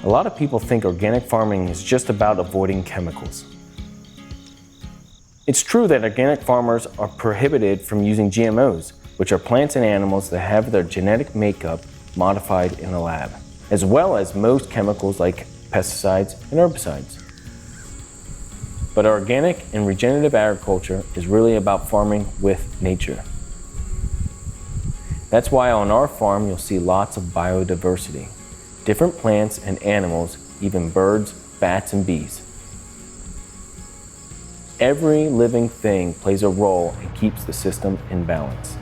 A lot of people think organic farming is just about avoiding chemicals. It's true that organic farmers are prohibited from using GMOs, which are plants and animals that have their genetic makeup modified in a lab, as well as most chemicals like pesticides and herbicides. But organic and regenerative agriculture is really about farming with nature. That's why on our farm you'll see lots of biodiversity, different plants and animals, even birds, bats, and bees. Every living thing plays a role and keeps the system in balance.